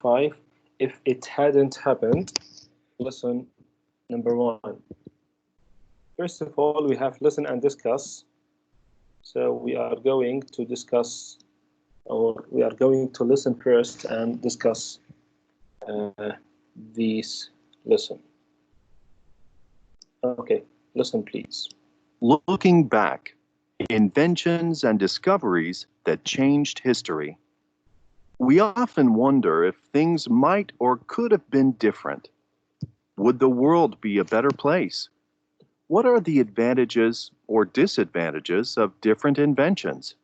5. If it hadn't happened, lesson number 1. First of all, we have listen and discuss. So we are going to discuss, or we are going to listen first and discuss this lesson. Okay, listen please. Looking back, inventions and discoveries that changed history. We often wonder if things might or could have been different. Would the world be a better place? What are the advantages or disadvantages of different inventions?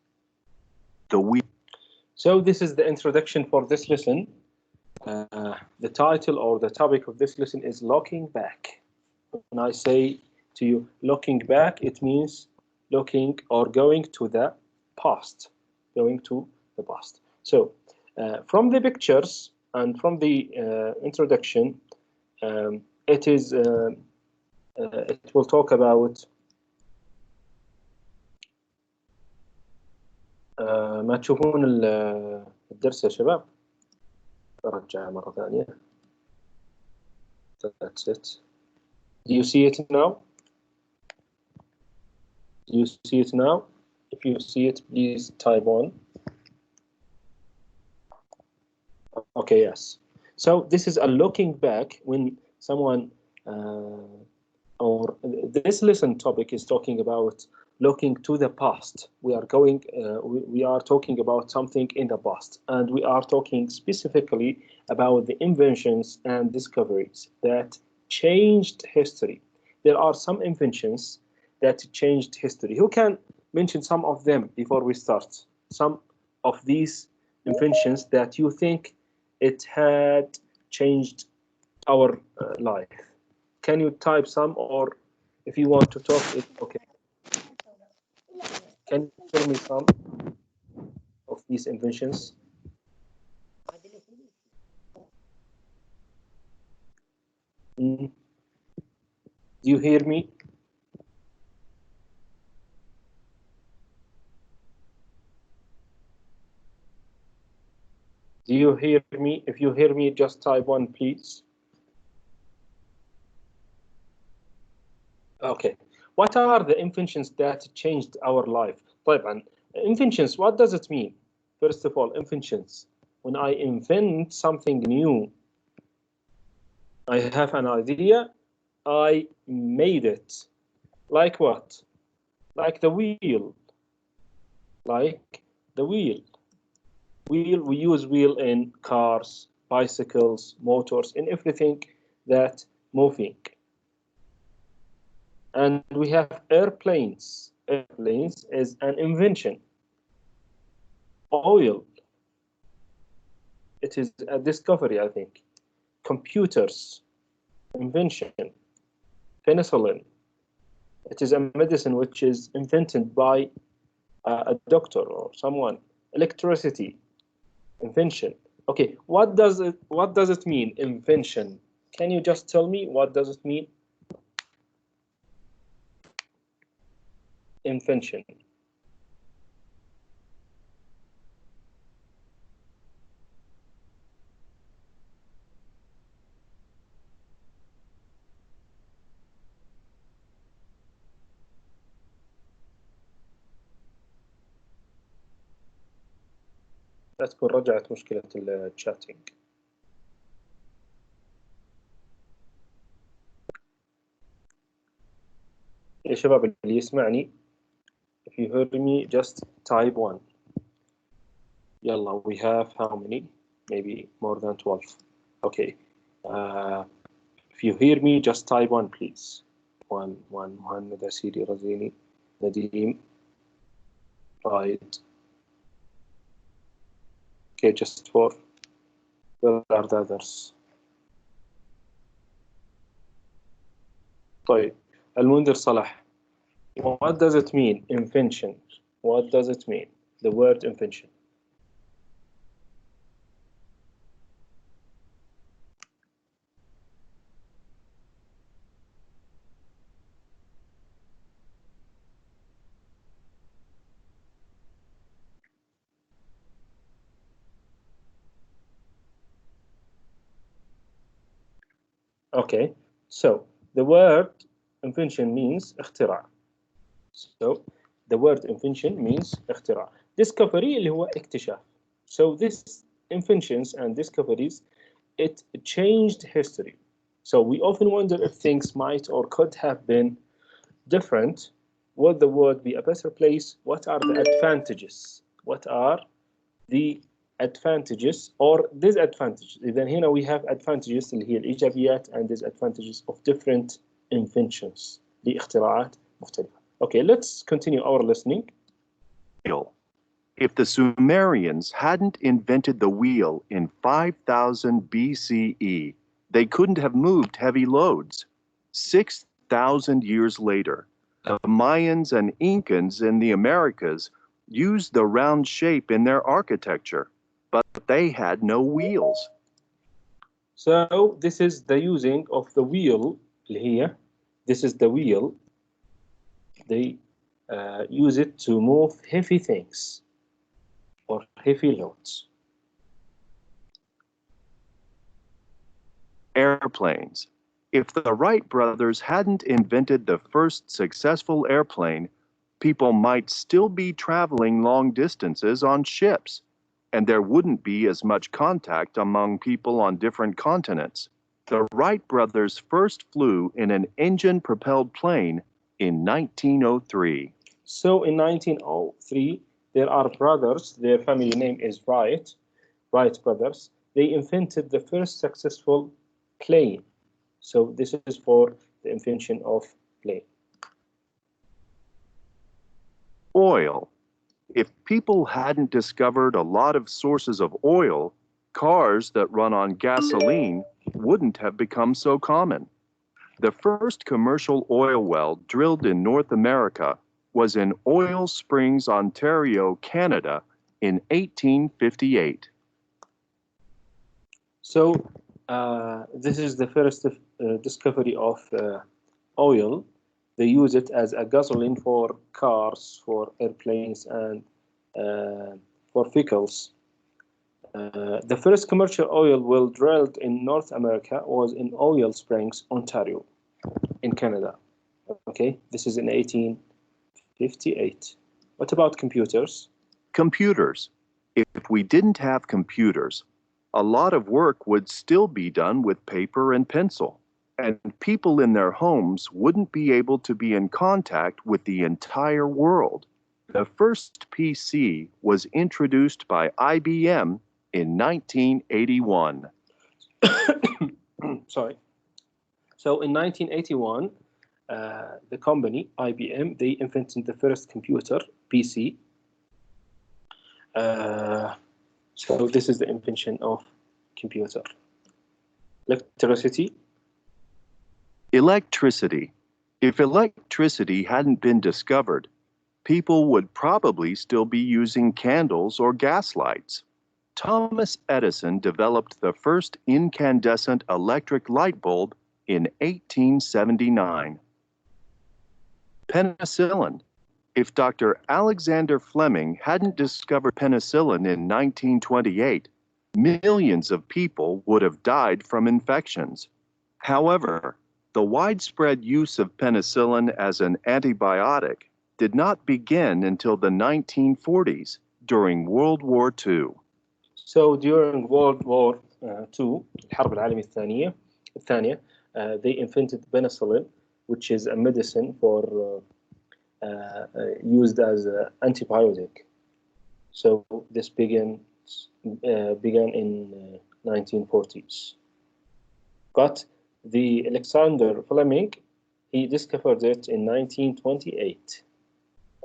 So this is the introduction for this lesson. The title or the topic of this lesson is looking back. When I say to you looking back, it means looking or going to the past. Going to the past. So from the pictures and from the introduction, it will talk about ما تشوفون الدرس يا شباب؟ برجع مرة ثانية. That's it. Do you see it now? Do you see it now? If you see it, please type 1. Okay, yes. So this is a looking back when someone, or this lesson topic is talking about looking to the past. We are going, we are talking about something in the past, and we are talking specifically about the inventions and discoveries that changed history. There are some inventions that changed history. Who can mention some of them before we start? Some of these inventions that you think it had changed our life. Can you type some, or if you want to talk, it's okay. Can you tell me some of these inventions? Do you hear me? Do you hear me? If you hear me, just type 1, please. Okay. What are the inventions that changed our life? طيب, inventions, what does it mean? First of all, inventions. When I invent something new, I have an idea, I made it. Like what? Like the wheel. Like the wheel. Wheel, we use wheel in cars, bicycles, motors, in everything that moving. And we have airplanes. Airplanes is an invention. Oil, it is a discovery, I think. Computers, invention. Penicillin, it is a medicine which is invented by a doctor or someone. Electricity, invention. Okay, what does it mean, invention? Can you just tell me what does it mean? Invention. لا تكون رجعت مشكلة الشاتنج. يا شباب اللي يسمعني, if you heard me, just type 1. يلا, we have how many? Maybe more than 12. Okay. If you hear me, just type 1, please. 1 محمد عسيري رزيني نديم. Right. Okay, just 4. Where are the others? طيب, المنذر صلاح. What does it mean, invention? What does it mean, the word invention? Okay, so the word invention means اختراع. So the word invention means اختراع. Discovery اللي هو اكتشاف. So this inventions and discoveries, it changed history. So we often wonder if things might or could have been different. Would the world be a better place? What are the advantages? What are the advantages or disadvantages? Then here we have advantages اللي هي الإيجابيات and disadvantages of different inventions لاختراعات مختلفة. Okay, let's continue our listening. If the Sumerians hadn't invented the wheel in 5000 BCE, they couldn't have moved heavy loads. 6,000 years later, the Mayans and Incans in the Americas used the round shape in their architecture, but they had no wheels. So this is the using of the wheel here. This is the wheel. They use it to move heavy things or heavy loads. Airplanes. If the Wright brothers hadn't invented the first successful airplane, people might still be traveling long distances on ships, and there wouldn't be as much contact among people on different continents. The Wright brothers first flew in an engine-propelled plane in 1903. So in 1903, there are brothers, their family name is Wright brothers. They invented the first successful plane. So this is for the invention of plane. Oil. If people hadn't discovered a lot of sources of oil, cars that run on gasoline wouldn't have become so common. The first commercial oil well drilled in North America was in Oil Springs, Ontario, Canada in 1858. So this is the first discovery of oil. They use it as a gasoline for cars, for airplanes, and for vehicles. The first commercial oil well drilled in North America was in Oil Springs, Ontario, in Canada. Okay, this is in 1858. What about computers? Computers. If we didn't have computers, a lot of work would still be done with paper and pencil, and people in their homes wouldn't be able to be in contact with the entire world. The first PC was introduced by IBM in 1981. Sorry. So in 1981, the company IBM, they invented the first computer, PC. So this is the invention of computer. Electricity. Electricity. If electricity hadn't been discovered, people would probably still be using candles or gas lights. Thomas Edison developed the first incandescent electric light bulb in 1879. Penicillin. If Dr. Alexander Fleming hadn't discovered penicillin in 1928, millions of people would have died from infections. However, the widespread use of penicillin as an antibiotic did not begin until the 1940s, during World War II. So during World War II, الحرب العالمية الثانية, they invented penicillin, which is a medicine for used as an antibiotic. So this began in 1940s. But the Alexander Fleming, he discovered it in 1928.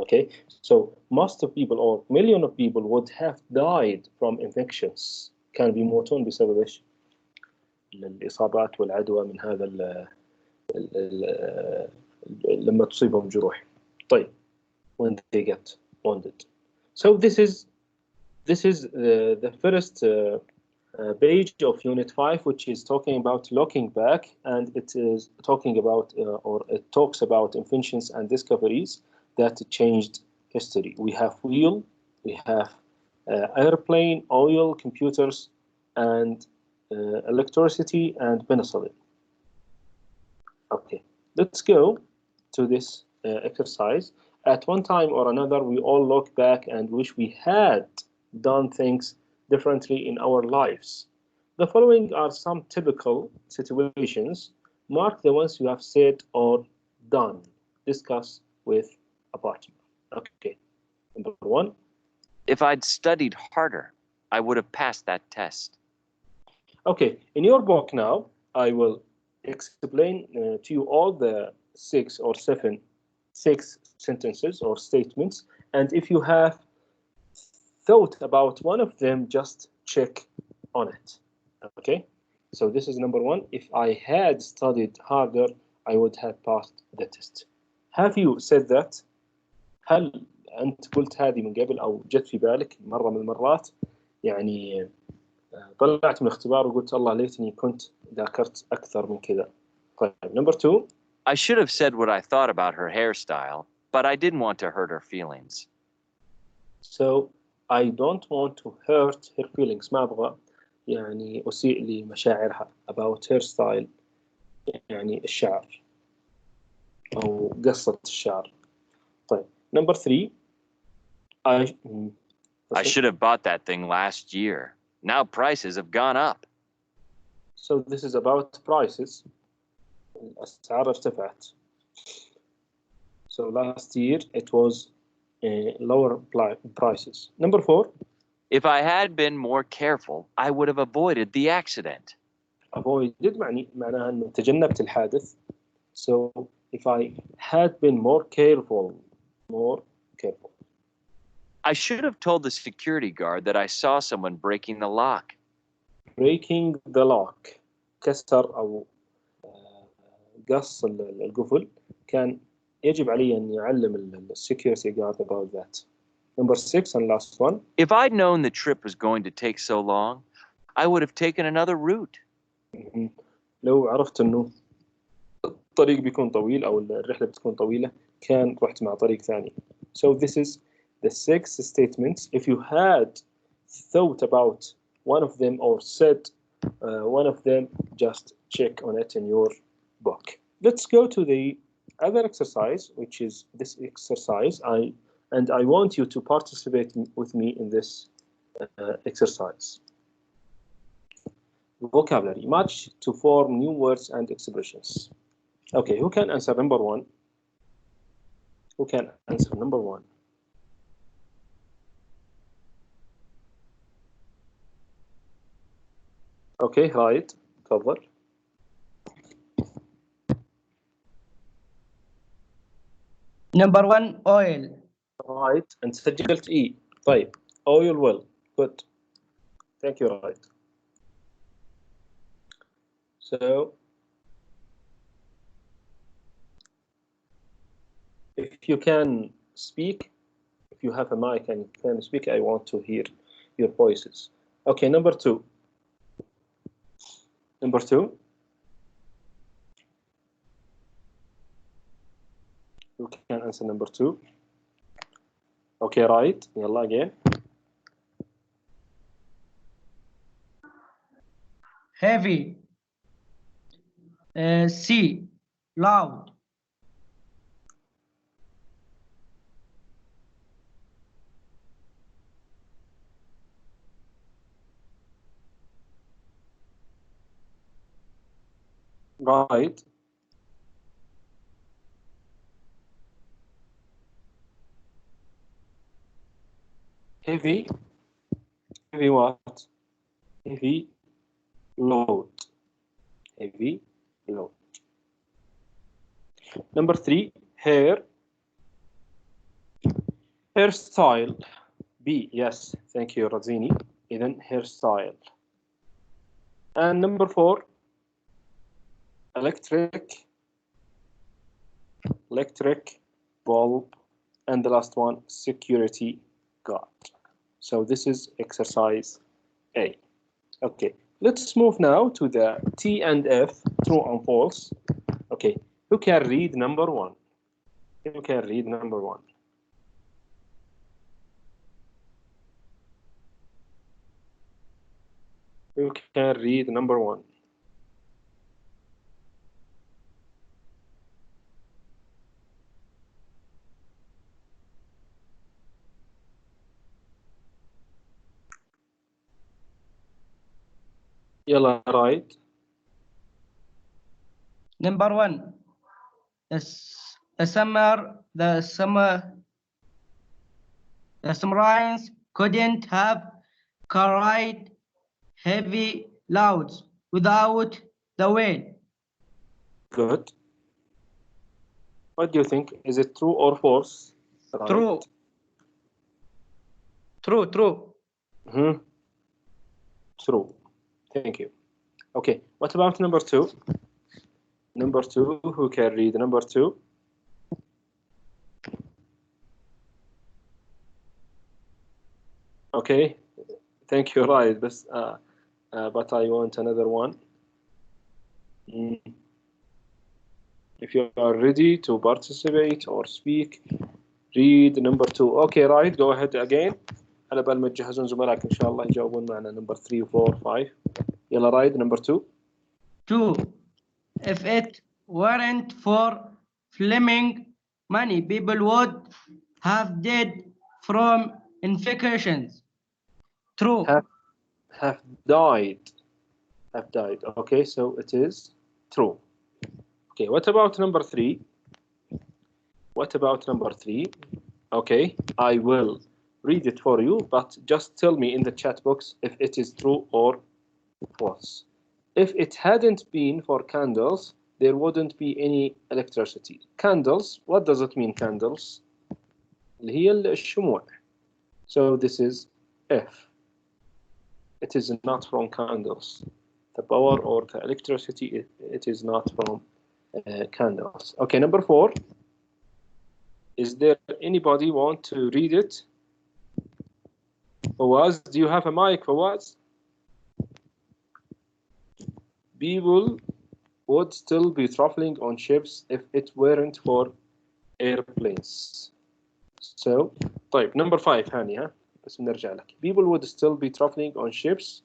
Okay, so most of people or million of people would have died from infections. كان بيموتون بسبب ايش؟ الإصابات والعدوى من هذا لما تصيبهم جروح. طيب, when they get wounded. So this is the first page of Unit 5, which is talking about looking back, and it is talking about or it talks about inventions and discoveries that changed history. We have wheel, we have airplane, oil, computers, and electricity, and penicillin. Okay, let's go to this exercise. At one time or another, we all look back and wish we had done things differently in our lives. The following are some typical situations. Mark the ones you have said or done. Discuss with a partner. Okay, number one. If I'd studied harder, I would have passed that test. Okay, in your book now, I will explain to you all the six sentences or statements, and if you have thought about one of them, just check on it. Okay, so this is number one. If I had studied harder, I would have passed the test. Have you said that? هل أنت قلت هذه من قبل أو جت في بالك مرة من المرات؟ يعني طلعت من الاختبار وقلت الله ليتني كنت ذاكرت أكثر من كذا. طيب, number two. I should have said what I thought about her hairstyle, but I didn't want to hurt her feelings. So I don't want to hurt her feelings. ما أبغى يعني أسيء لمشاعرها. About her style يعني الشعر أو قصة الشعر. طيب, number three. I should have bought that thing last year. Now prices have gone up. So this is about prices. الأسعار ارتفعت. So last year it was lower prices. Number four. If I had been more careful, I would have avoided the accident. Avoided معناها إنه تجنبت الحادث. So if I had been more careful. I should have told the security guard that I saw someone breaking the lock. Breaking the lock. كسر أو قص القفل. كان يجب علي أن يعلم security guard about that. Number six and last one. If I'd known the trip was going to take so long, I would have taken another route. لو عرفت إنه الطريق بيكون طويل أو الرحلة بتكون طويلة كان رحت مع طريق ثاني. So this is the six statements. If you had thought about one of them or said one of them, just check on it in your book. Let's go to the other exercise, which is this exercise. I want you to participate with me in this exercise. Vocabulary. Match to form new words and expressions. Okay, who can answer number one? Who can answer number one? Okay, right. تفضل. Number one, oil. Right, and سجلت E. طيب, oil well. Good. Thank you, right. So, if you can speak, if you have a mic and you can speak, I want to hear your voices. Okay, number two. Number two. You can answer number two. Okay, right. Yalla again. Heavy. C. Loud. Right. Heavy. Heavy what? Heavy load. Heavy load. Number three, hair. Hairstyle. B. Yes, thank you, Razini. Then hairstyle. And number four, electric bulb. And the last one, security guard. So this is exercise A. Okay, let's move now to the T and F, true and false. Okay, who can read number one? Who can read number one? Who can read number one? يلا right. Number 1. The submarines couldn't have carried heavy loads without the whale. Good. What do you think? Is it true or false? Right. True. True. Mhm. True. Thank you. Okay. What about number 2? Number 2. Who can read number 2? Okay. Thank you. Right. But I want another one. If you are ready to participate or speak, read number 2. Okay, right. Go ahead again. على بال ما تجهزون زملائك إن شاء الله يجاوبون معنا number 3 و 4 5. يلا right. Number 2. 2. If it weren't for Fleming, many people would have died from infections. True. Have died. Have died. Okay, so it is true. Okay, what about number 3? What about number 3? Okay, I will read it for you, but just tell me in the chat box if it is true or false. If it hadn't been for candles, there wouldn't be any electricity. Candles, what does it mean, candles? اللي هي الشموع. So this is F. It is not from candles. The power or the electricity, it is not from candles. Okay, number 4. Is there anybody want to read it? Fawaz, do you have a mic, Fawaz? People would still be traveling on ships if it weren't for airplanes. So, طيب, number 5 هاني ها بس بنرجع لك. People would still be traveling on ships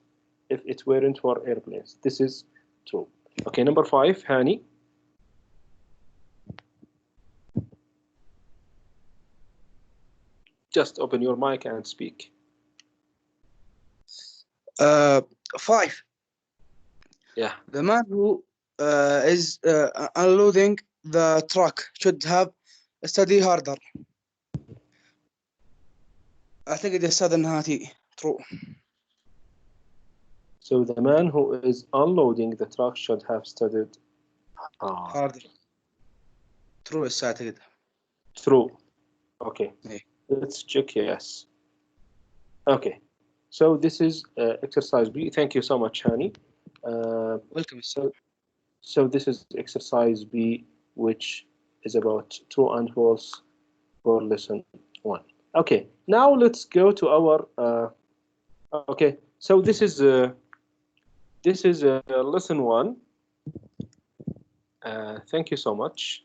if it weren't for airplanes. This is true. Okay, number 5 هاني. Just open your mic and speak. 5. Yeah. The man who is unloading the truck should have studied harder. أعتقد السادة أنها true. So the man who is unloading the truck should have studied harder. True السادة. True. Okay. Yeah. Let's check yes. Okay. So this is exercise B. Thank you so much, Hani. Welcome. So this is exercise B, which is about true and false for lesson 1. Okay. Now let's go to our. Okay. So this is lesson 1. Thank you so much.